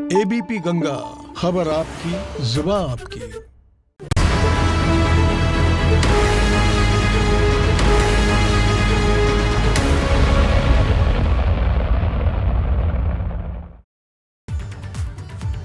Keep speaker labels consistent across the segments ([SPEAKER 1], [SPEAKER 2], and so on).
[SPEAKER 1] ABP Ganga, खबर आपकी, जुबान आपकी।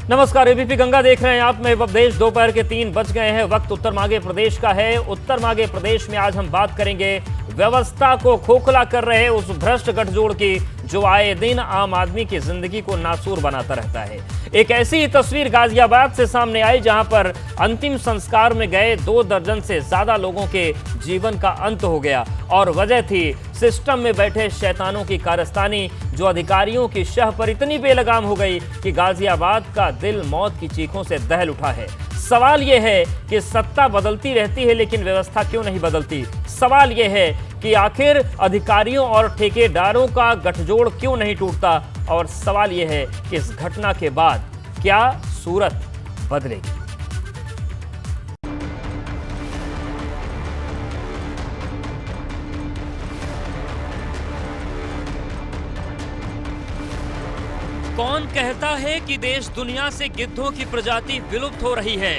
[SPEAKER 2] नमस्कार, एबीपी गंगा देख रहे हैं आप। मैं उपदेश। दोपहर के 3 बज गए हैं। वक्त उत्तर मांगे प्रदेश का है। उत्तर मांगे प्रदेश में आज हम बात करेंगे व्यवस्था को खोखला कर रहे उस भ्रष्ट गठजोड़ की जो आए दिन आम आदमी की जिंदगी को नासूर बनाता रहता है। एक ऐसी ही तस्वीर गाजियाबाद से सामने आई जहां पर अंतिम संस्कार में गए 2 दर्जन से ज्यादा लोगों के जीवन का अंत हो गया और वजह थी सिस्टम में बैठे शैतानों की कारस्तानी जो अधिकारियों की शह पर इतनी बेलगाम हो गई कि गाजियाबाद का दिल मौत की चीखों से दहल उठा है। सवाल यह है कि सत्ता बदलती रहती है लेकिन व्यवस्था क्यों नहीं बदलती। सवाल यह है कि आखिर अधिकारियों और ठेकेदारों का गठजोड़ क्यों नहीं टूटता। और सवाल यह है कि इस घटना के बाद क्या सूरत बदलेगी। कौन कहता है कि देश दुनिया से गिद्धों की प्रजाति विलुप्त हो रही है?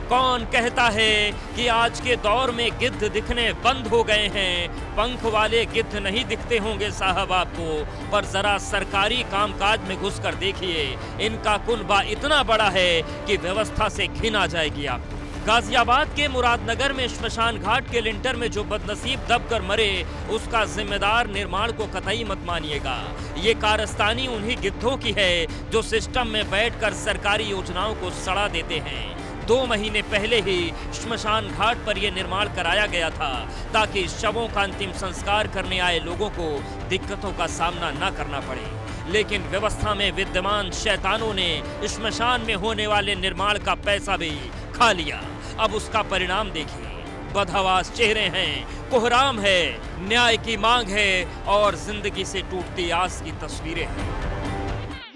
[SPEAKER 2] कौन कहता है कि आज के दौर में गिद्ध दिखने बंद हो गए हैं? पंख वाले गिद्ध नहीं दिखते होंगे साहब आपको, पर जरा सरकारी कामकाज में घुसकर देखिए, इनका कुनबा इतना बड़ा है कि व्यवस्था से घिन आ जाएगी आपको। गाजियाबाद के मुरादनगर में श्मशान घाट के लिंटर में जो बदनसीब दबकर मरे, उसका जिम्मेदार निर्माण को कतई मत मानिएगा। ये कारस्तानी उन्हीं गिद्धों की है जो सिस्टम में बैठकर सरकारी योजनाओं को सड़ा देते हैं। 2 महीने पहले ही श्मशान घाट पर यह निर्माण कराया गया था ताकि शवों का अंतिम संस्कार करने आए लोगों को दिक्कतों का सामना न करना पड़े। लेकिन व्यवस्था में विद्यमान शैतानों ने श्मशान में होने वाले निर्माण का पैसा भी खा लिया। अब उसका परिणाम देखिए, बदहवास चेहरे हैं, कोहराम है, न्याय की मांग है और जिंदगी से टूटती आस की तस्वीरें हैं।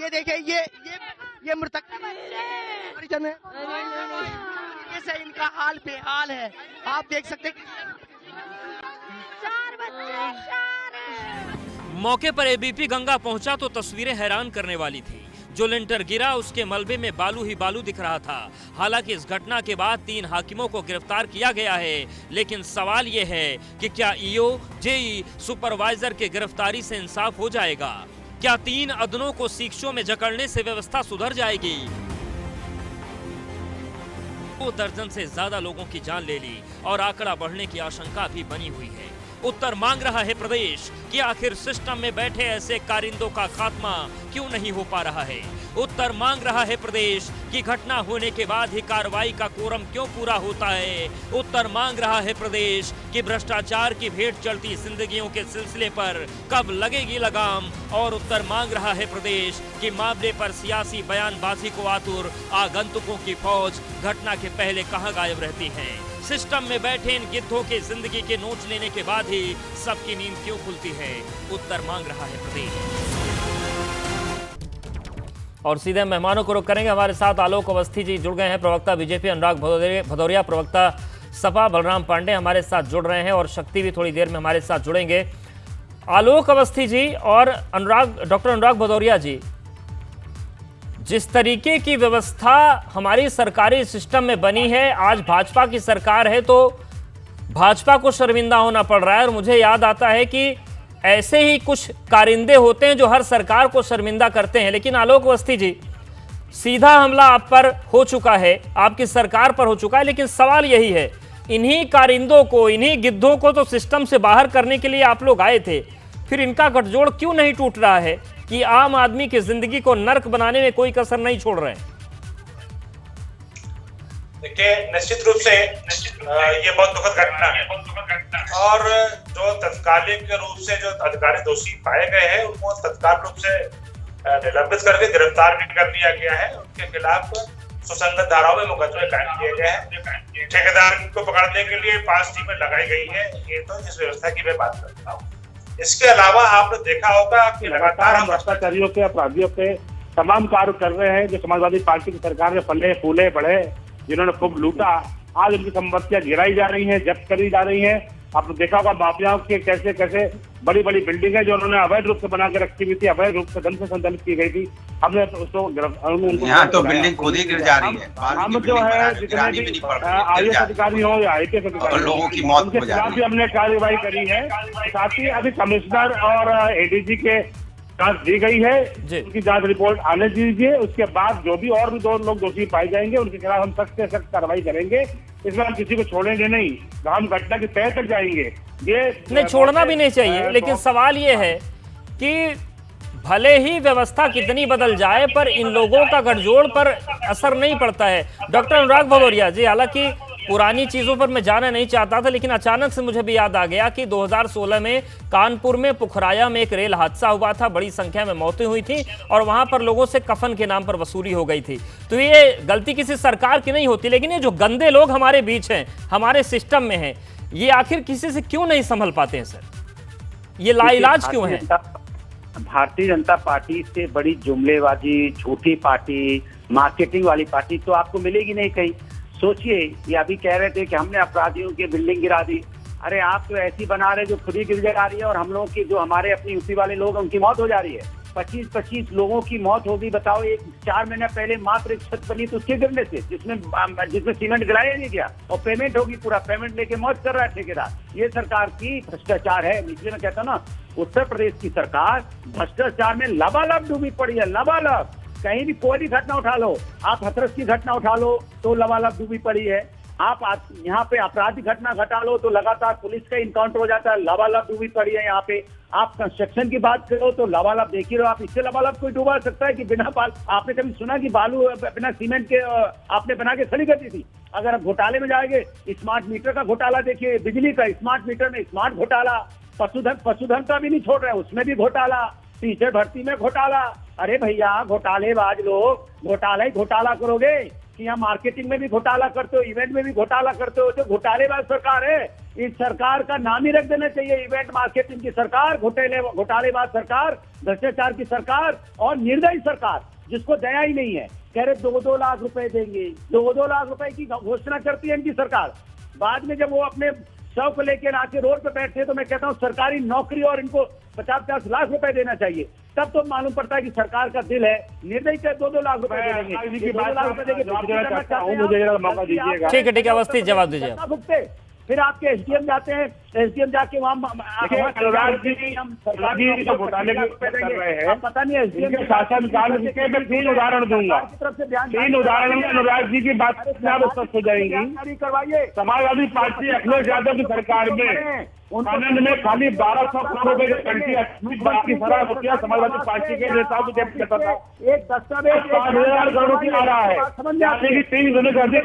[SPEAKER 3] ये देखिए, ये मृतक परिजन है, ऐसे इनका हाल बेहाल है। आप देख सकते हैं
[SPEAKER 4] 4 बच्चे।
[SPEAKER 2] मौके पर एबीपी गंगा पहुंचा तो तस्वीरें हैरान करने वाली थी। जो लिंटर गिरा उसके मलबे में बालू ही बालू दिख रहा था। हालांकि इस घटना के बाद 3 हाकिमों को गिरफ्तार किया गया है, लेकिन सवाल यह है कि क्या ईओ, जेई, सुपरवाइजर के गिरफ्तारी से इंसाफ हो जाएगा? क्या 3 अदनों को सीक्षों में जकड़ने से व्यवस्था सुधर जाएगी? 2 दर्जन से ज्यादा लोगों की जान ले ली और आंकड़ा बढ़ने की आशंका भी बनी हुई है। उत्तर मांग रहा है प्रदेश कि आखिर सिस्टम में बैठे ऐसे कारिंदों का खात्मा क्यों नहीं हो पा रहा है। उत्तर मांग रहा है प्रदेश कि घटना होने के बाद ही कार्रवाई का कोरम क्यों पूरा होता है। उत्तर मांग रहा है प्रदेश कि भ्रष्टाचार की भेंट चढ़ती जिंदगियों के सिलसिले पर कब लगेगी लगाम। और उत्तर मांग रहा है प्रदेश कि मामले पर सियासी बयानबाजी को आतुर आगंतुकों की फौज घटना के पहले कहां गायब रहती है। सिस्टम में बैठे इन गिद्धों के जिंदगी के नोच लेने के बाद ही सबकी नींद क्यों खुलती है? उत्तर मांग रहा है प्रदेश। और सीधे मेहमानों को रुख करेंगे। हमारे साथ आलोक अवस्थी जी जुड़ गए हैं, प्रवक्ता बीजेपी, अनुराग भदौरिया प्रवक्ता सपा, बलराम पांडे हमारे साथ जुड़ रहे हैं और शक्ति भी थोड़ी देर में हमारे साथ जुड़ेंगे। आलोक अवस्थी जी और डॉक्टर अनुराग भदौरिया जी, जिस तरीके की व्यवस्था हमारी सरकारी सिस्टम में बनी है, आज भाजपा की सरकार है तो भाजपा को शर्मिंदा होना पड़ रहा है। और मुझे याद आता है कि ऐसे ही कुछ कारिंदे होते हैं जो हर सरकार को शर्मिंदा करते हैं। लेकिन आलोक अवस्थी जी, सीधा हमला आप पर हो चुका है, आपकी सरकार पर हो चुका है, लेकिन सवाल यही है, इन्हीं कारिंदों को, इन्हीं गिद्धों को तो सिस्टम से बाहर करने के लिए आप लोग आए थे, फिर इनका गठजोड़ क्यों नहीं टूट रहा है कि आम आदमी की जिंदगी को नर्क बनाने में कोई कसर नहीं छोड़ रहे हैं?
[SPEAKER 5] देखिए, निश्चित रूप से ये बहुत दुखद घटना है और जो तत्कालिक रूप से जो अधिकारी दोषी पाए गए हैं उनको तत्काल रूप से निलंबित करके गिरफ्तार भी कर लिया गया है। उनके खिलाफ सुसंगत धाराओं में मुकदमे कायम किए गए हैं। ठेकेदार को पकड़ने के लिए 5 टीमें लगाई गई है। ये तो जिस व्यवस्था की मैं बात करता हूँ। इसके अलावा आपने देखा होगा कि लगातार हम भ्रष्टाचारियों के, अपराधियों के तमाम कार्य कर रहे हैं जो समाजवादी पार्टी की सरकार में फले फूले बढ़े, जिन्होंने खूब लूटा। आज उनकी संपत्तियां गिराई जा रही हैं, जब्त करी जा रही हैं
[SPEAKER 4] आपने देखा होगा माफियाओं के कैसे कैसे बड़ी बड़ी बिल्डिंगें जो उन्होंने अवैध रूप से बना के रखी हुई थी, अवैध रूप से धन से संचालित की गई थी। हमने उसको
[SPEAKER 6] यहाँ तो बिल्डिंग खुद ही गिर जा रही है।
[SPEAKER 4] हम जो है जितने भी IAS अधिकारी हो या IPS अधिकारी
[SPEAKER 6] लोगों की मौत
[SPEAKER 4] उनके खिलाफ भी हमने कार्रवाई करी है। साथ ही अभी कमिश्नर और ADG के जांच दी गई है, उनकी जांच रिपोर्ट आने दीजिए। उसके बाद जो भी और भी 2 लोग दोषी पाए जाएंगे उनके खिलाफ हम सख्त से सख्त कार्रवाई करेंगे। इसमें हम किसी को छोड़ेंगे नहीं, हम घटना की तह तक जाएंगे। ये
[SPEAKER 2] नहीं, छोड़ना भी नहीं चाहिए, लेकिन सवाल ये है कि भले ही व्यवस्था कितनी बदल जाए पर इन लोगों का गठजोड़ पर असर नहीं पड़ता है। डॉक्टर अनुराग भदौरिया जी, हालांकि पुरानी चीजों पर मैं जाना नहीं चाहता था, लेकिन अचानक से मुझे भी याद आ गया कि 2016 में कानपुर में पुखराया में एक रेल हादसा हुआ था, बड़ी संख्या में मौतें हुई थी और वहां पर लोगों से कफन के नाम पर वसूली हो गई थी। तो ये गलती किसी सरकार की नहीं होती, लेकिन ये जो गंदे लोग हमारे बीच हैं, हमारे सिस्टम में हैं, ये आखिर किसी से क्यों नहीं संभल पाते हैं सर? ये लाइलाज क्यों है?
[SPEAKER 7] भारतीय जनता पार्टी से बड़ी जुमलेबाजी, झूठी पार्टी, मार्केटिंग वाली पार्टी तो आपको मिलेगी नहीं कहीं। सोचिए, ये अभी कह रहे थे कि हमने अपराधियों की बिल्डिंग गिरा दी। अरे आप तो ऐसी बना रहे जो खुद ही गिर जा रही है और हम लोगों की, जो हमारे अपनी यूपी वाले लोग हैं, उनकी मौत हो जा रही है। 25-25 लोगों की मौत होगी। बताओ, एक 4 महीने पहले मात्र एक छत बनी तो उसके गिरने से, जिसमें सीमेंट गिराया नहीं गया और पेमेंट होगी, पूरा पेमेंट लेके मौत कर रहा है ठेकेदार। ये सरकार की भ्रष्टाचार है। इसलिए मैं कहता हूँ ना, उत्तर प्रदेश की सरकार भ्रष्टाचार में लबालब डूबी पड़ी है, लबालब। कहीं भी कोई भी घटना उठा लो, आप हाथरस की घटना उठा लो तो लबालब डूबी पड़ी है। आप यहाँ पे आपराधिक घटना घटा लो तो लगातार पुलिस का इनकाउंटर हो जाता है, लबालब डूबी पड़ी है यहाँ पे। आप कंस्ट्रक्शन की बात करो तो लबालब देख ही रहो आप। इससे लबालब कोई डूबा सकता है कि बिना आपने कभी सुना कि बालू बिना सीमेंट के आपने बना के खड़ी कर दी थी? अगर आप घोटाले में जाएंगे, स्मार्ट मीटर का घोटाला देखिए, बिजली का स्मार्ट मीटर में स्मार्ट घोटाला, पशुधन का भी नहीं छोड़ रहे, उसमें भी घोटाला, टीचर भर्ती में घोटाला। अरे भैया, घोटालेबाज लोग घोटाला करोगे कि यहाँ मार्केटिंग में भी घोटाला करते हो, इवेंट में भी घोटाला करते हो। जो घोटालेबाज सरकार है, इस सरकार का नाम ही रख देना चाहिए, इवेंट मार्केटिंग की सरकार, घोटालेबाज सरकार, भ्रष्टाचार की सरकार और निर्दयी सरकार, जिसको दया ही नहीं है। कह रहे 2-2 लाख रुपए देंगे, 2-2 लाख रुपए की घोषणा करती है इनकी सरकार। बाद में जब वो अपने शव को लेकर आके रोड पे बैठते हैं तो मैं कहता हूँ सरकारी नौकरी और इनको 50-50 लाख रुपए देना चाहिए। तब तो मालूम पड़ता है कि सरकार का दिल है। निर्दयी के 2-2 लाख रुपए देंगे, 2 लाख रुपए देंगे।
[SPEAKER 2] ठीक है, अवस्थी जवाब दीजिए।
[SPEAKER 7] फिर आपके SDM जाते हैं, SDM जाके वहाँ
[SPEAKER 4] अनुराग जी तो घोटाले कर रहे हैं, पता नहीं SDM के शासन काल के मैं 3 उदाहरण दूंगा। 3 उदाहरण में अनुराग जी की बात स्पष्ट हो जाएंगी।
[SPEAKER 7] करवाइए।
[SPEAKER 4] समाजवादी पार्टी अखिलेश यादव की सरकार में आनंद में खाली 1200 करोड़ रुपए की सारा रुपया समाजवादी पार्टी के नेताओं को जब्त करता था।
[SPEAKER 7] एक दस्तावेज
[SPEAKER 4] 5,000 करोड़ रुपया आ रहा है, यानी कि 3 गुने से अधिक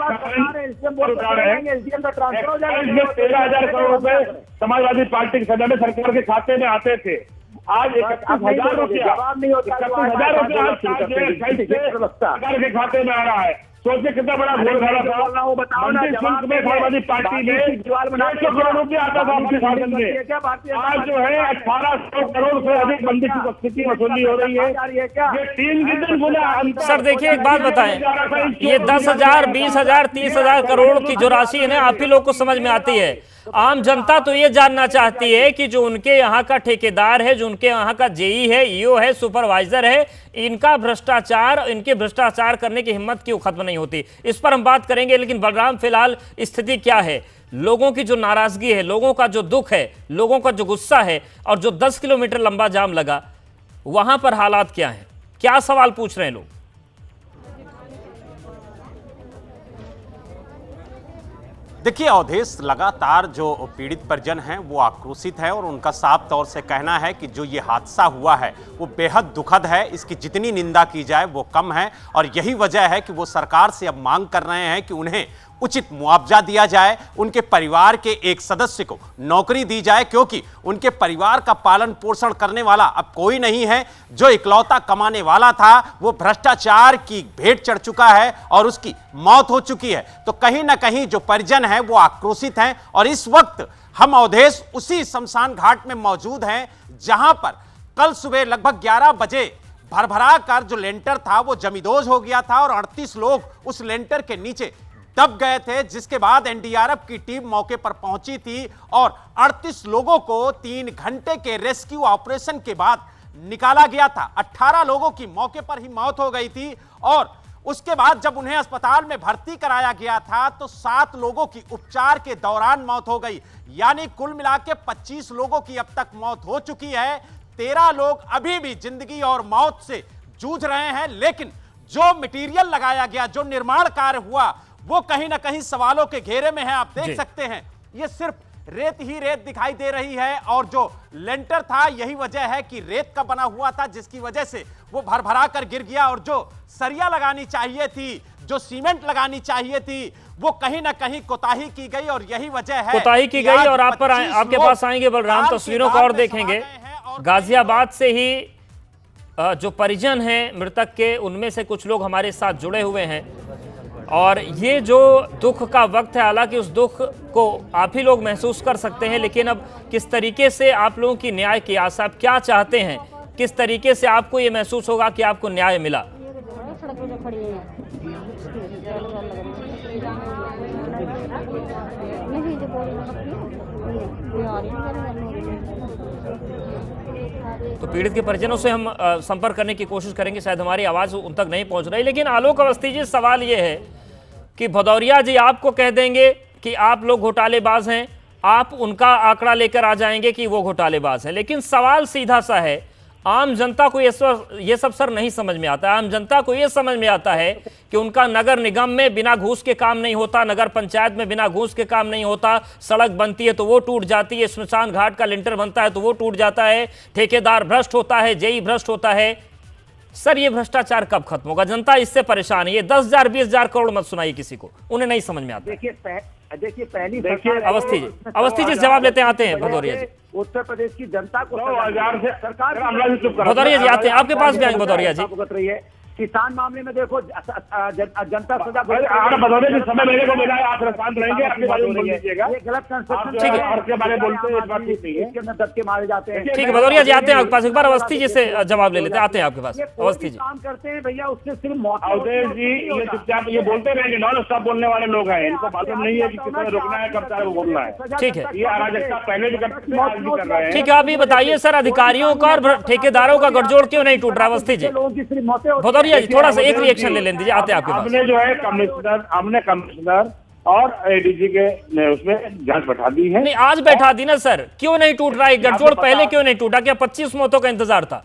[SPEAKER 4] इसमें 13,000 करोड़ रुपए समाजवादी पार्टी के समय में सरकार के खाते में आते थे। आज 31,000 रुपया, 31,000 रुपया सरकार के खाते में आ रहा है। सोचिए कितना बड़ा घोटाला था।
[SPEAKER 7] वो बताओ ना,
[SPEAKER 4] समाजवादी पार्टी में 200 करोड़ रुपया आता था आपके शासन में। आज जो है 1,800 करोड़ से अधिक मंदी की उपस्थिति वसूली हो रही है। ये 3 गुना।
[SPEAKER 2] सर देखिए, एक बात बताएं, ये 10,000, 20,000, 30,000 करोड़ की जो राशि है ना, आप ही लोग को समझ में आती है। आम जनता तो ये जानना चाहती है कि जो उनके यहाँ का ठेकेदार है, जो उनके यहाँ का जेई है, ईओ है, सुपरवाइजर है, इनका भ्रष्टाचार, इनके भ्रष्टाचार करने की हिम्मत क्यों खत्म नहीं होती? इस पर हम बात करेंगे। लेकिन बलराम, फिलहाल स्थिति क्या है? लोगों की जो नाराजगी है, लोगों का जो दुख है, लोगों का जो गुस्सा है, और जो 10 किलोमीटर लंबा जाम लगा, वहां पर हालात क्या है? क्या सवाल पूछ रहे हैं लोग?
[SPEAKER 8] देखिए अवधेश, लगातार जो पीड़ित परिजन हैं वो आक्रोशित है और उनका साफ तौर से कहना है कि जो ये हादसा हुआ है वो बेहद दुखद है। इसकी जितनी निंदा की जाए वो कम है और यही वजह है कि वो सरकार से अब मांग कर रहे हैं कि उन्हें उचित मुआवजा दिया जाए, उनके परिवार के एक सदस्य को नौकरी दी जाए, क्योंकि उनके परिवार का पालन पोषण करने वाला अब कोई नहीं है। जो इकलौता कमाने वाला था वो भ्रष्टाचार की भेंट चढ़ चुका है और उसकी मौत हो चुकी है। तो कहीं ना कहीं जो परिजन है वो आक्रोशित हैं और इस वक्त हम अवधेश उसी शमशान घाट में मौजूद हैं जहां पर कल सुबह लगभग 11 बजे भरभरा कर जो लेंटर था वो जमींदोज हो गया था और 38 लोग उस लेंटर के नीचे तब गए थे, जिसके बाद एनडीआरएफ की टीम मौके पर पहुंची थी और 38 लोगों को 3 घंटे के रेस्क्यू ऑपरेशन के बाद निकाला गया था। 18 लोगों की मौके पर ही मौत हो गई थी और उसके बाद जब उन्हें अस्पताल में भर्ती कराया गया था तो 7 लोगों की उपचार के दौरान मौत हो गई। यानी कुल मिला के 25 लोगों की अब तक मौत हो चुकी है। 13 लोग अभी भी जिंदगी और मौत से जूझ रहे हैं। लेकिन जो मटेरियल लगाया गया, जो निर्माण कार्य हुआ, वो कहीं ना कहीं सवालों के घेरे में है। आप देख सकते हैं ये सिर्फ रेत ही रेत दिखाई दे रही है और जो लेंटर था यही वजह है कि रेत का बना हुआ था, जिसकी वजह से वो भरभरा कर गिर गया और जो सरिया लगानी चाहिए थी, जो सीमेंट लगानी चाहिए थी, वो कहीं ना कहीं कोताही की गई और यही वजह है
[SPEAKER 2] कोताही की गई। और आप पर आपके पास आएंगे बलराम, तस्वीरों को और देखेंगे। गाजियाबाद से ही जो परिजन हैं मृतक के, उनमें से कुछ लोग हमारे साथ जुड़े हुए हैं और ये जो दुख का वक्त है, हालांकि उस दुख को आप ही लोग महसूस कर सकते हैं, लेकिन अब किस तरीके से आप लोगों की न्याय की आशा, आप क्या चाहते हैं, किस तरीके से आपको ये महसूस होगा कि आपको न्याय मिला? तो पीड़ित के परिजनों से हम संपर्क करने की कोशिश करेंगे, शायद हमारी आवाज उन तक नहीं पहुंच रही। लेकिन आलोक अवस्थी जी, सवाल ये है कि भदौरिया जी आपको कह देंगे कि आप लोग घोटालेबाज हैं, आप उनका आंकड़ा लेकर आ जाएंगे कि वो घोटालेबाज हैं, लेकिन सवाल सीधा सा है, आम जनता को ये सब सर नहीं समझ में आता। आम जनता को ये समझ में आता है कि उनका नगर निगम में बिना घूस के काम नहीं होता, नगर पंचायत में बिना घूस के काम नहीं होता, सड़क बनती है तो वो टूट जाती है, स्मशान घाट का लिंटर बनता है तो वो टूट जाता है, ठेकेदार भ्रष्ट होता है, जेई भ्रष्ट होता है। सर ये भ्रष्टाचार कब खत्म होगा? जनता इससे परेशान है। ये 10,000 20,000 करोड़ मत सुनाइए किसी को, उन्हें नहीं समझ में आता।
[SPEAKER 7] देखिए पहली
[SPEAKER 2] अवस्थी जी जवाब लेते आते हैं भदौरिया जी।
[SPEAKER 7] उत्तर प्रदेश की जनता को
[SPEAKER 4] सरकार
[SPEAKER 2] भदौरिया जी आते हैं, आपके पास भी आएंगे भदौरिया जी।
[SPEAKER 7] भुगत रही है किसान मामले में। देखो जनता सजा
[SPEAKER 4] भदौरिया जी, समय मेरे को मिला है, आप शांत रहेंगे, आपके बारे में बोल दीजिएगा।
[SPEAKER 7] ये गलत कंस्ट्रक्शन
[SPEAKER 2] ठीक है,
[SPEAKER 4] के बारे में बोलते हैं, इस बात ठीक नहीं है।
[SPEAKER 7] इसके अंदर दबके मारे जाते हैं।
[SPEAKER 2] ठीक है भदौरिया जी आते हैं आपके पास, एक बार अवस्थी जी से जवाब ले लेते हैं, आते हैं आपके पास अवस्थी जी।
[SPEAKER 7] काम करते हैं भैया, उससे सिर्फ मौत।
[SPEAKER 4] अवधेश जी ये चुपचाप ये बोलते रहेंगे, नॉन स्टॉप बोलने वाले लोग हैं, इनको मालूम नहीं है कि किसने रोकना है, कब चाहे वो बोलना है।
[SPEAKER 2] ठीक है,
[SPEAKER 4] ये अराजकता पहले भी करते थे, आज भी कर रहे हैं।
[SPEAKER 2] ठीक है, आप ये बताइए सर, अधिकारियों का और ठेकेदारों का गठजोड़ क्यों नहीं टूट रहा? अवस्थी जी, भदौरिया जी थोड़ा सा एक रिएक्शन ले लें दीजिए, आते हैं आपके पास।
[SPEAKER 4] हमने जो है कमिश्नर और एडीजी के उसमें जांच बैठा दी है।
[SPEAKER 2] नहीं, आज बैठा दी ना सर, क्यों नहीं टूट रहा है गठजोड़? पहले क्यों नहीं टूटा? क्या 25 मौतों का इंतजार था?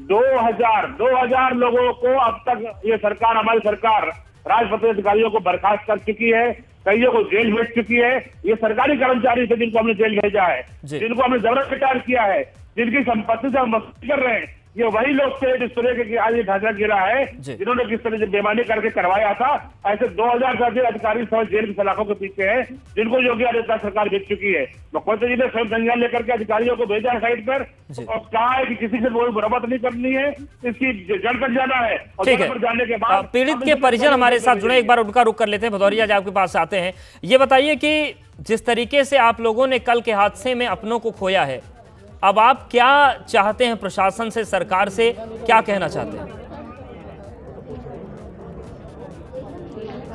[SPEAKER 4] 2000 लोगों को अब तक ये सरकार, हमारी सरकार राजपत्रित अधिकारियों को बर्खास्त कर चुकी है, कईयों को जेल भेज चुकी है। ये सरकारी कर्मचारी थे जिनको हमने जेल भेजा है, जिनको हमने जबरन रिटायर किया है, जिनकी संपत्ति से हम मस्ती कर रहे हैं, ये वही लोग थे जिस तरह के आज ये ढांचा गिरा है, जिन्होंने किस तरह से बेईमानी करके करवाया था। ऐसे 2000 से अधिक अधिकारी सब जेल की सलाखों के पीछे हैं, जिनको योगी आदित्यनाथ सरकार भेज चुकी है। मुख्यमंत्री जी ने स्वयं संज्ञान लेकर के अधिकारियों को भेजा है साइड पर और कहा है कि किसी से कोई मुरम्मत नहीं करनी है, इसकी जड़ तक जाना है।
[SPEAKER 2] ठीक है,
[SPEAKER 4] जाने के बाद
[SPEAKER 2] पीड़ित के परिजन हमारे साथ जुड़े, एक बार उनका रुख कर लेते हैं। भदौरिया जी आपके पास आते हैं, ये बताइए कि जिस तरीके से आप लोगों ने कल के हादसे में अपनों को खोया है, अब आप क्या चाहते हैं प्रशासन से, सरकार से क्या कहना चाहते हैं?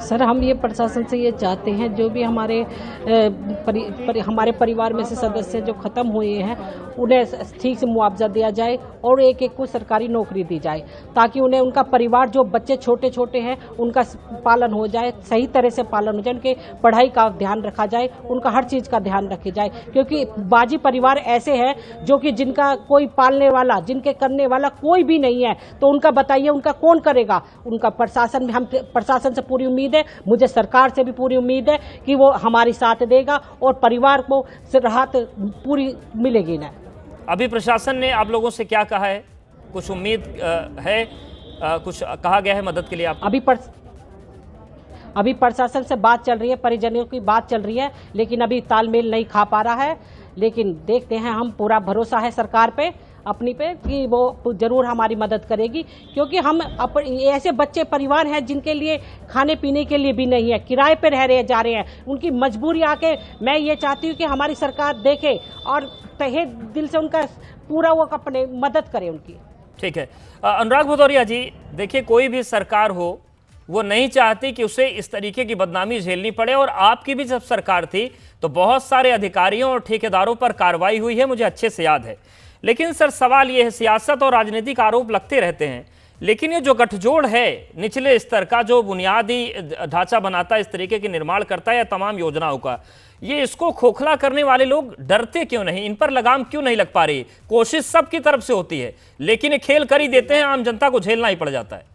[SPEAKER 9] सर हम ये प्रशासन से ये चाहते हैं, जो भी हमारे हमारे परिवार में से सदस्य जो ख़त्म हुए हैं उन्हें ठीक से मुआवजा दिया जाए और एक एक को सरकारी नौकरी दी जाए, ताकि उन्हें उनका परिवार, जो बच्चे छोटे छोटे हैं उनका पालन हो जाए, सही तरह से पालन हो जाए, उनके पढ़ाई का ध्यान रखा जाए, उनका हर चीज़ का ध्यान रखा जाए। क्योंकि बाजी परिवार ऐसे हैं जो कि जिनका कोई पालने वाला, जिनके करने वाला कोई भी नहीं है, तो उनका बताइए उनका कौन करेगा? उनका प्रशासन में, हम प्रशासन से पूरी उम्मीद है, मुझे सरकार से भी पूरी उम्मीद है कि वो हमारी साथ देगा और परिवार को राहत पूरी मिलेगी ना।
[SPEAKER 2] अभी प्रशासन ने आप लोगों से क्या कहा है? कुछ उम्मीद है? कुछ कहा गया है मदद के लिए आप?
[SPEAKER 9] अभी प्रशासन से बात चल रही है, परिजनों की बात चल रही है, लेकिन अभी तालमेल नहीं खा पा रहा है। लेकिन देखते हैं, हम पूरा भरोसा है सरकार पे, अपनी पे, कि वो ज़रूर हमारी मदद करेगी। क्योंकि हम ऐसे बच्चे परिवार हैं जिनके लिए खाने पीने के लिए भी नहीं है, किराए पे रह रहे जा रहे हैं, उनकी मजबूरी आके मैं ये चाहती हूँ कि हमारी सरकार देखे और तहे दिल से उनका पूरा वो अपने मदद करे उनकी।
[SPEAKER 2] ठीक है, अनुराग भदौरिया जी, देखिए कोई भी सरकार हो वो नहीं चाहती कि उसे इस तरीके की बदनामी झेलनी पड़े। और आपकी भी जब सरकार थी तो बहुत सारे अधिकारियों और ठेकेदारों पर कार्रवाई हुई है, मुझे अच्छे से याद है। लेकिन सर सवाल ये है, सियासत और राजनीतिक आरोप लगते रहते हैं, लेकिन ये जो गठजोड़ है निचले स्तर का, जो बुनियादी ढांचा बनाता है, इस तरीके के निर्माण करता है या तमाम योजनाओं का, ये इसको खोखला करने वाले लोग डरते क्यों नहीं? इन पर लगाम क्यों नहीं लग पा रही? कोशिश सबकी तरफ से होती है, लेकिन ये खेल कर ही देते हैं, आम जनता को झेलना ही पड़ जाता है।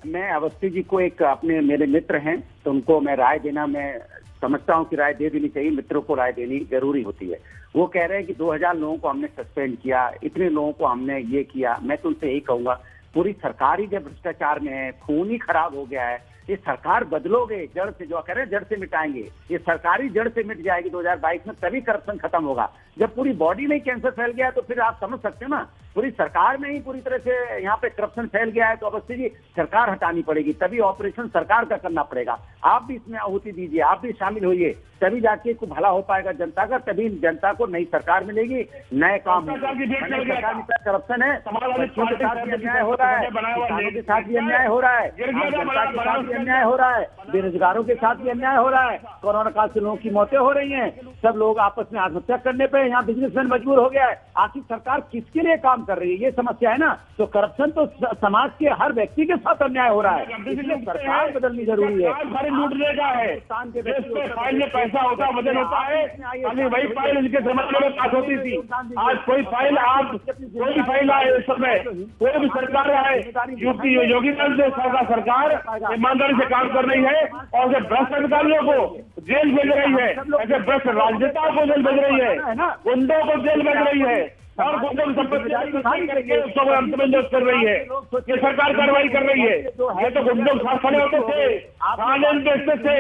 [SPEAKER 7] मैं अवस्थी जी को एक अपने मेरे मित्र हैं तो उनको मैं राय देना, मैं समझता हूं कि राय दे देनी चाहिए, मित्रों को राय देनी जरूरी होती है। वो कह रहे हैं कि 2000 लोगों को हमने सस्पेंड किया, इतने लोगों को हमने ये किया। मैं तो उनसे यही कहूंगा, पूरी सरकार ही जब भ्रष्टाचार में है, खून ही खराब हो गया है, ये सरकार बदलोगे जड़ से, जो कह रहे हैं जड़ से मिटाएंगे, ये सरकारी जड़ से मिट जाएगी 2022 में, तभी करप्शन खत्म होगा। जब पूरी बॉडी में कैंसर फैल गया है तो फिर आप समझ सकते हैं ना, पूरी सरकार में ही पूरी तरह से यहाँ पे करप्शन फैल गया है, तो अवस्थी जी सरकार हटानी पड़ेगी, तभी ऑपरेशन सरकार का करना पड़ेगा। आप भी इसमें आहुति दीजिए, आप भी शामिल होइए, तभी जाके को भला हो पाएगा जनता का, तभी जनता को नई सरकार मिलेगी, नए काम करप्शन है, बच्चों के साथ भी अन्याय हो रहा है, किसानों के साथ भी अन्याय हो रहा है, जनता के साथ भी अन्याय हो रहा है, बेरोजगारों के साथ भी अन्याय हो रहा है, कोरोना काल से लोगों की मौतें हो रही हैं, सब लोग आपस में आत्महत्या करने पे यहाँ बिजनेसमैन मजबूर हो गया है। आखिर सरकार किसके लिए काम कर रही है, ये समस्या है ना। तो करप्शन तो समाज के हर व्यक्ति के साथ अन्याय हो रहा है, इसलिए सरकार बदलनी जरूरी है।
[SPEAKER 4] सारे लूटने का है, फाइल में पैसा होता वजन होता है, अभी वही फाइल इनके जमाने में पास होती थी। आज कोई फाइल, आप कोई भी फाइल आए इस समय, कोई भी सरकार आए, यूपी योगी सरकार ईमानदारी से काम कर रही है और भ्रष्ट अधिकारियों को जेल भेज रही है, ऐसे भ्रष्ट राजनेताओं को जेल भेज रही है, गुंडों को जेल भेज रही है और गुंडों की संपत्ति करके उसको अंत में नियुक्त कर रही है। ये सरकार कार्रवाई कर रही है। ये तो गुंडों के साथ खड़े होते थे, कानून देखते थे,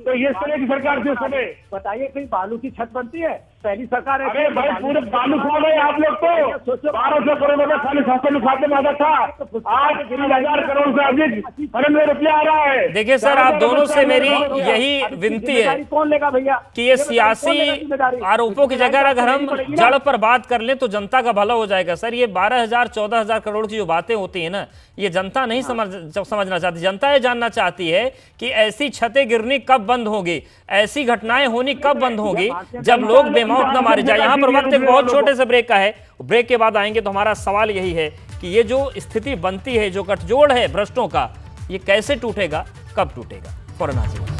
[SPEAKER 4] तो ये तरह की सरकार थी उस समय।
[SPEAKER 7] बताइए कहीं बालू की छत बनती है? पहली सरकार है।
[SPEAKER 4] अरे भाई पूरे बालू खा गए आप लोग, तो 1200 करोड़ रुपए खाली शासन में खाते में आता था, आज 3000 करोड़ से अधिक में रुपया आ रहा है।
[SPEAKER 2] देखिए सर, आप दोनों से मेरी यही विनती है
[SPEAKER 7] कौन लेगा भैया
[SPEAKER 2] कि ये सियासी आरोपों की जगह अगर हम जड़ पर बात कर लें तो जनता का भला हो जाएगा। सर ये 12,000-14,000 करोड़ की जो बातें होती है ना, ये जनता नहीं समझना चाहती। जनता ये जानना चाहती है कि ऐसी छतें गिरनी कब बंद होगी, ऐसी घटनाएं होनी कब बंद होगी, जब लोग बेमौत न मारे जाए। यहाँ पर वक्त एक बहुत छोटे से ब्रेक का है, ब्रेक के बाद आएंगे। तो हमारा सवाल यही है कि ये जो स्थिति बनती है, जो गठजोड़ है भ्रष्टों का, ये कैसे टूटेगा, कब टूटेगा? फौरन हाजिर।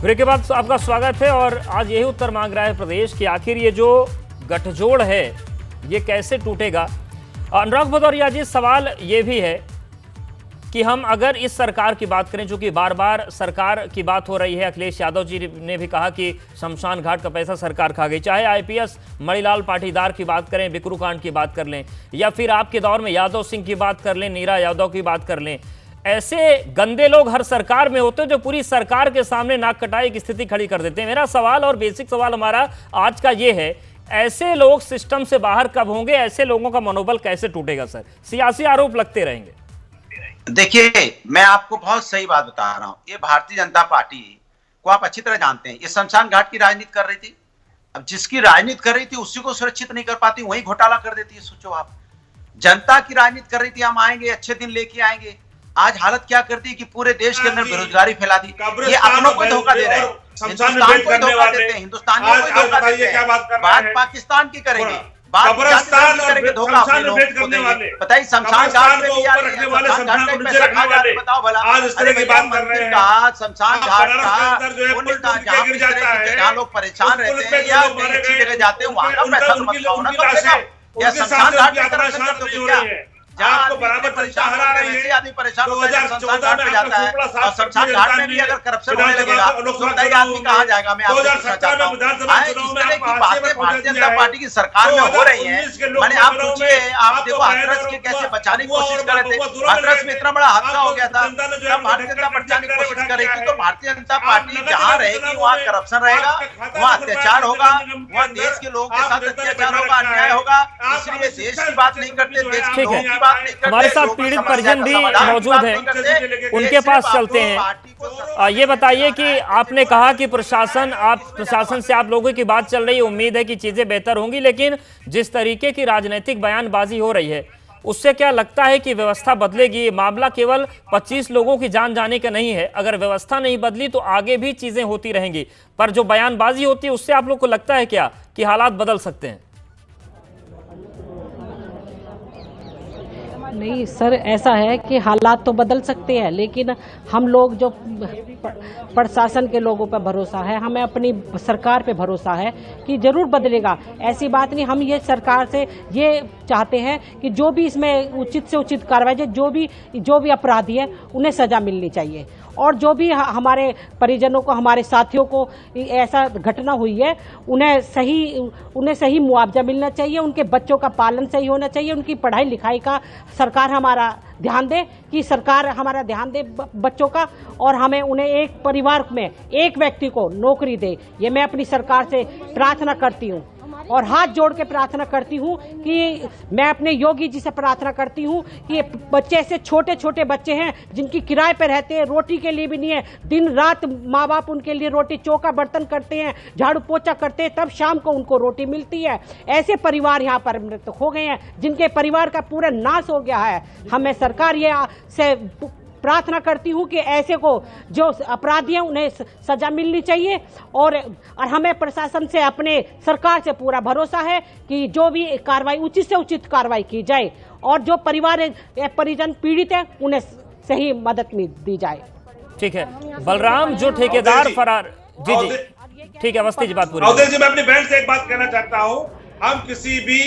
[SPEAKER 2] ब्रेक के बाद आपका स्वागत है। और आज यही उत्तर मांग रहा है प्रदेश कि आखिर ये जो गठजोड़ है ये कैसे टूटेगा। अनुराग भदौरिया जी, सवाल ये भी है कि हम अगर इस सरकार की बात करें, चूंकि बार बार सरकार की बात हो रही है, अखिलेश यादव जी ने भी कहा कि शमशान घाट का पैसा सरकार खा गई, चाहे आईपीएस मणिलाल पाटीदार की बात करें, बिकरू कांड की बात कर लें, या फिर आपके दौर में यादव सिंह की बात कर लें, नीरा यादव की बात कर लें, ऐसे गंदे लोग हर सरकार में होते हैं जो पूरी सरकार के सामने नाक कटाई की स्थिति खड़ी कर देते हैं। मेरा सवाल और बेसिक सवाल हमारा आज का ये है, ऐसे लोग सिस्टम से बाहर कब होंगे? ऐसे लोगों का मनोबल कैसे टूटेगा? सर सियासी आरोप लगते रहेंगे।
[SPEAKER 6] देखिए, मैं आपको बहुत सही बात बता रहा हूं। ये भारतीय जनता पार्टी को आप अच्छी तरह जानते हैं, ये शमशान घाट की राजनीति कर रही थी। अब जिसकी राजनीति कर रही थी उसी को सुरक्षित नहीं कर पाती, वही घोटाला कर देती है। सोचो आप, जनता की राजनीति कर रही थी, हम आएंगे, अच्छे दिन लेके आएंगे। आज हालत क्या करती है कि पूरे देश के अंदर बेरोजगारी फैला दी। ये अपनों को धोखा दे रहे हैं, हिंदुस्तान को धोखा देते हैं, हिंदुस्तानियों को धोखा देते हैं। बात पाकिस्तान की करेंगे, बात करेंगे, धोखा अपने लोगों को देंगे। बताइए शमशान घाट पे भी बताओ भला, शमशान घाट का जहाँ लोग परेशान रहते हैं या अच्छी जगह जाते हैं, वहाँ का पैसा समझता हो ना, या शमशान घाट की तरफ से क्या आपको बराबर परेशान हो रही है। आदमी परेशान होता है, शमशान घाट पे जाता है, और शमशान घाट में भी अगर करप्शन होने लगेगा तो बताइए आदमी कहाँ जाएगा? मैं आपको पूछना चाहता हूँ, इस तरह की बातें भारतीय जनता पार्टी की सरकार में हो रही है। मैंने आप पूछिए, आप देखो हाथरस के कैसे बचाने की कोशिश कर रहे थे, हाथरस में इतना बड़ा हादसा हो गया था, तब भारतीय जनता बचाने की कोशिश कर रही थी। तो भारतीय जनता पार्टी जहाँ रहेगी वहाँ करप्शन रहेगा, वहाँ अत्याचार होगा, वहाँ देश के लोगों के साथ अत्याचार होगा, अन्याय होगा। इसलिए देश की बात नहीं करते, देश के लोगों की बात नहीं करते।
[SPEAKER 2] हमारे साथ पीड़ित परिजन परिजन भी मौजूद हैं, उनके पास चलते हैं। ये बताइए कि आपने कहा कि प्रशासन से आप लोगों की बात चल रही है, उम्मीद है कि चीजें बेहतर होंगी, लेकिन जिस तरीके की राजनीतिक बयानबाजी हो रही है उससे क्या लगता है कि व्यवस्था बदलेगी? मामला केवल 25 लोगों की जान जाने का नहीं है, अगर व्यवस्था नहीं बदली तो आगे भी चीजें होती रहेंगी, पर जो बयानबाजी होती है उससे आप लोग को लगता है क्या कि हालात बदल सकते हैं?
[SPEAKER 9] नहीं सर, ऐसा है कि हालात तो बदल सकते हैं, लेकिन हम लोग जो प्रशासन के लोगों पर भरोसा है, हमें अपनी सरकार पे भरोसा है कि जरूर बदलेगा। ऐसी बात नहीं, हम ये सरकार से ये चाहते हैं कि जो भी इसमें उचित से उचित कार्रवाई, जो भी अपराधी है उन्हें सजा मिलनी चाहिए, और जो भी हमारे परिजनों को, हमारे साथियों को ऐसा घटना हुई है उन्हें सही मुआवजा मिलना चाहिए, उनके बच्चों का पालन सही होना चाहिए, उनकी पढ़ाई लिखाई का सरकार हमारा ध्यान दे, कि सरकार हमारा ध्यान दे बच्चों का, और हमें उन्हें एक परिवार में एक व्यक्ति को नौकरी दे। ये मैं अपनी सरकार से प्रार्थना करती हूँ, और हाथ जोड़ के प्रार्थना करती हूँ कि मैं अपने योगी जी से प्रार्थना करती हूँ कि बच्चे ऐसे छोटे छोटे बच्चे हैं जिनकी किराए पर रहते हैं, रोटी के लिए भी नहीं है, दिन रात माँ बाप उनके लिए रोटी चौका बर्तन करते हैं, झाड़ू पोछा करते हैं, तब शाम को उनको रोटी मिलती है। ऐसे परिवार यहाँ पर मृतक हो गए हैं जिनके परिवार का पूरा नाश हो गया है। हमें सरकार ये से प्रार्थना करती हूँ कि ऐसे को जो अपराधी हैं उन्हें सजा मिलनी चाहिए, और हमें प्रशासन से, अपने सरकार से पूरा भरोसा है कि जो भी कार्रवाई उचित से उचित कार्रवाई की जाए, और जो परिजन पीड़ित है उन्हें सही मदद दी जाए।
[SPEAKER 2] ठीक है बलराम, जो ठेकेदार फरार, जी ठीक है, अवस्थी जी बात पूरी।
[SPEAKER 5] अवधेश जी, मैं अपनी बहन से एक बात कहना चाहता हूँ, हम किसी भी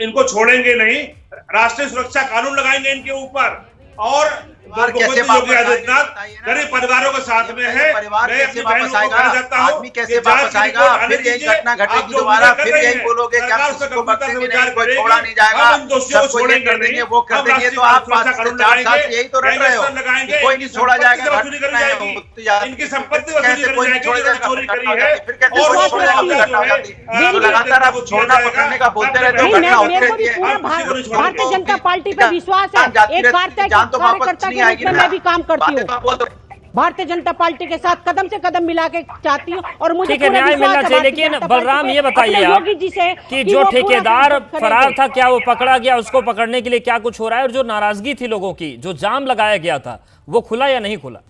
[SPEAKER 5] इनको छोड़ेंगे नहीं, राष्ट्रीय सुरक्षा कानून लगाएंगे इनके ऊपर, और मुख्यमंत्री योगी आदित्यनाथ गरीब परिवारों के साथ में है।
[SPEAKER 6] परिवार कैसे वापस आएगा, आदमी कैसे वापस आएगा, फिर यही घटना घटेगी दोबारा, फिर यही बोलोगे कि आप किसी को बख्शेंगे नहीं, कोई छोड़ा नहीं जाएगा, सबको ये कर देंगे वो कर देंगे, तो आप 4 साल यही तो रट रहे हो कि कोई नहीं छोड़ा जाएगा,
[SPEAKER 5] इनकी संपत्ति
[SPEAKER 6] कैसे कोई नहीं छोड़ेगा, चोरी करी है, फिर कैसे कोई छोड़ेगा, लगातार आप छोड़ना पकड़ने का बोलते रहते हो, घटना होती रहती है।
[SPEAKER 9] भारतीय जनता पार्टी पर विश्वास है, एक कार्यकर्ता के रूप में मैं भी काम करती हूँ, भारतीय जनता पार्टी के साथ कदम से कदम मिला के चाहती हूँ, और मुझे
[SPEAKER 2] न्याय मिलना चाहिए। लेकिन बलराम ये बताइए आप कि जो ठेकेदार फरार था, क्या वो पकड़ा गया? उसको पकड़ने के लिए क्या कुछ हो रहा है? और जो नाराजगी थी लोगों की, जो जाम लगाया गया था, वो खुला या नहीं खुला?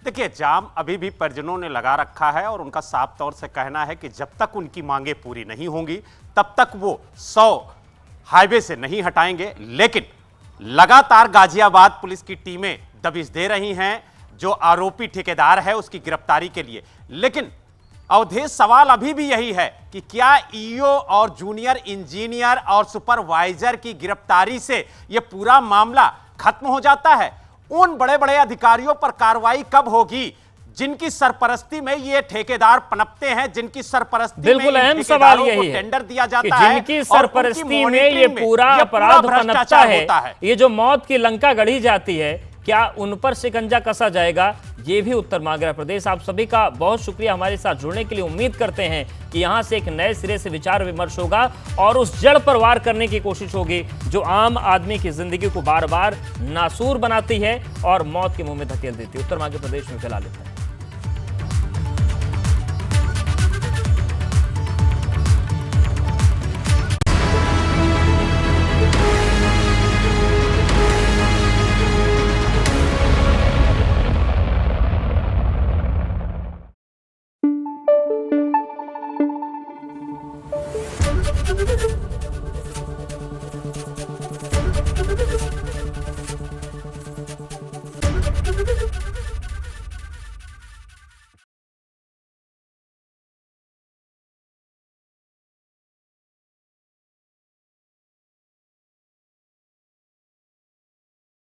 [SPEAKER 8] देखिए, जाम अभी भी परिजनों ने लगा रखा है, और उनका साफ तौर से कहना है कि जब तक उनकी मांगे पूरी नहीं होंगी तब तक वो 100 हाईवे से नहीं हटाएंगे। लेकिन लगातार गाजियाबाद पुलिस की टीमें दबिश दे रही हैं जो आरोपी ठेकेदार है उसकी गिरफ्तारी के लिए। लेकिन अवधेश, सवाल अभी भी यही है कि क्या ईओ और जूनियर इंजीनियर और सुपरवाइजर की गिरफ्तारी से यह पूरा मामला खत्म हो जाता है? उन बड़े बड़े अधिकारियों पर कार्रवाई कब होगी जिनकी सरपरस्ती में ये ठेकेदार पनपते हैं, जिनकी सरपरस्ती
[SPEAKER 2] बिल्कुल अहम सवाल यही है,
[SPEAKER 8] टेंडर दिया जाता है,
[SPEAKER 2] जिनकी सरपरस्ती में ये पूरा अपराध पनपता है, ये जो मौत की लंका गढ़ी जाती है, क्या उन पर शिकंजा कसा जाएगा? ये भी उत्तर मांग रहा है प्रदेश। आप सभी का बहुत शुक्रिया हमारे साथ जुड़ने के लिए। उम्मीद करते हैं कि यहां से एक नए सिरे से विचार विमर्श होगा और उस जड़ पर वार करने की कोशिश होगी जो आम आदमी की जिंदगी को बार बार नासूर बनाती है और मौत के मुंह में धकेल देती है। उत्तर मांगे प्रदेश में फैला लेता है।